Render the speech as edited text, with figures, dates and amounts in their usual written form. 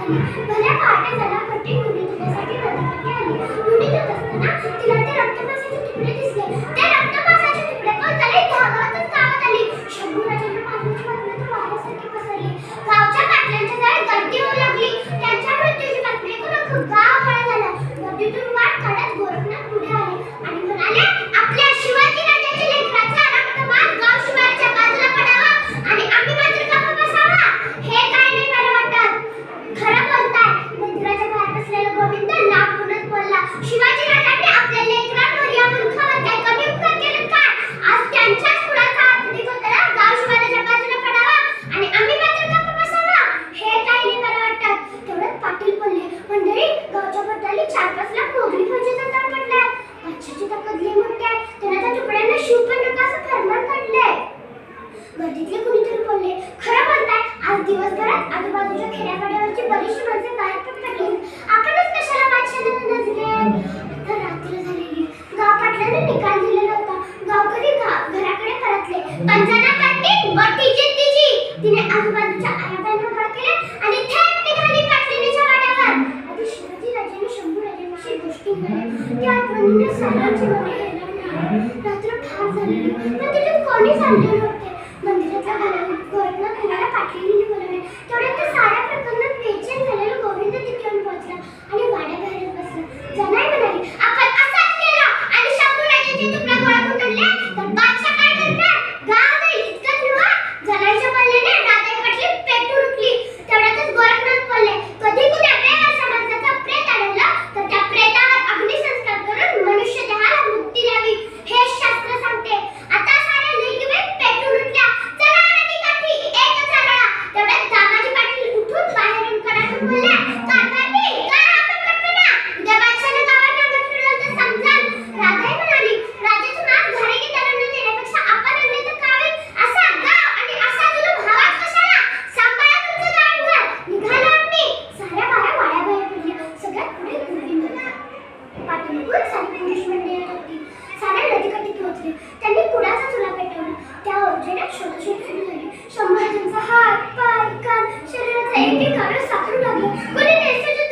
झाली. भल्या पहाटे झाला. कठीण उडी धुण्यासाठी नदीकाठी आली. उडी धुत असताना तिला ते रक्तमासाचे तुकडे दिसले. ते रक्तमासाचे तुकडे पळताना धावतच गावात आली. शंभूराजांना मारण्याची बातमी तर वाऱ्यासारखी पसरली. गावच्या पाटलांच्या जाळी गर्दी होऊ लागली. त्यांच्या मृत्यूची बातमी ऐकून अख्खं गाव गोळा झालं. नदीतून वाट काढत गोरखनाथ पुढे आले आणि म्हणाले, आपल्या शिवाजी राजाच्या लेकराचा रक्तमास गाव शिवारच्या बाजूला पडावा आणि आम्ही मात्र गप्प बसावा. हे काय नाही बरं वाटत. खरं बोलताय. मंदिराच्या बाहेर बसलेला गोविंद लांबूनच बोलला, शिवाजी राजांनी आपल्या लेकरांवर या मूर्खावर काय कमी उपकार केलेत काय? आज त्यांच्याच कुळाचा हात होताना गाव शिवाराच्या बाजूला पडावा आणि आम्ही मात्र गप्प बसावा. हे काय नाही बरं वाटत. तेवढ्यात पाटील बोलले, मंडळी, गावच्या बदलाली 4-5 लाख मोगली फौजेचा दर पडलाय. बादशाची ताकद लई मोठी आहे. त्यानं त्या तुकड्यांना शिव पण नका असं फरमान काढलंय. गर्दीतले कुणीतरी बोलले, खरं बोलताय. आज दिवसभरात आजूबाजूच्या खेड्यापाड्यावरची बरीचशी माणसं गायब पण पडली. आपणच कशाला बादशाला नजरे. आता रात्र झालेली. गाव पाटलाने निकाल दिलेला होता. गावकरी घराकडे परतले. पंजना पाटील मोठी जिद्दीची. तिने आजूबाजूच्या आयाबायांना गोळा केले आणि थेट निघाली पाटलीच्या वाड्यावर. आधी शिवाजी राजांनी शंभू राजांविषयी गोष्टी केल्या. त्या आठवणीने सर्वांची मने हेलावली. रात्र फार झालेली, पण तिथून कोणीच आले नव्हते. मंदिरातल्या गोरखनाथ कुणाला पाटलीने बोलवले. तेवढ्यात त्या साऱ्या प्रकरणात बेचैन झालेला गोविंद तिथे येऊन पोहोचला आणि वाड्याबाहेरच बसला. जनाई म्हणाली, आपण असाच केला आणि शंभू राजांचे तुकडे गोळा करून आणले तर बादशाह काय करणार? गाव जाईल इतकंच नव्हा. जनाईच्या बोलण्याने राधाई पाटली पेटून उठली. तेवढ्यातच गोरखनाथ बोलले, कधी कुठे आपल्या समाजाचं प्रेत आढळलं तर त्या प्रेतावर अग्निसंस्कार करून मनुष्य देहाला मुक्ती द्यावी. हे शास्त्र सांगते. आता साऱ्या लेकीबाई पेटून उठल्या. चला नदीकाठी, एकच आरळा. तेवढ्यात दामाजी पाटील उठून बाहेरून कडाडून बोलल्या, कारभारी, काय हा प्रकटपणा? उद्या बादशाहने गावात नांगर फिरवलं तर समजाल. राधाई म्हणाली, राजाचं नाक घारेगी त्यांना देण्यापेक्षा आपण आणले तर काय होईल? असा गाव आणि असा जुलूम हवाच कशाला? सांभाळा तुमचं गावघर. निघालो आम्ही. साऱ्या बाया वाड्याबाहेर पडल्या. सगळ्यात पुढे गोविंद होता. पाठीमागून सारी पुरुष मंडळी येत होती. साऱ्या नदीकाठी पोहोचले. त्यांनी कुडाचा चुला पेटवला. त्या ओरझेण्यात शोधाशोध सुरू झाली. शंभराजांचा हात, पाय, कान, शरीराचा एक एक अवयव सापडू लागला. कोणी नेसोजीत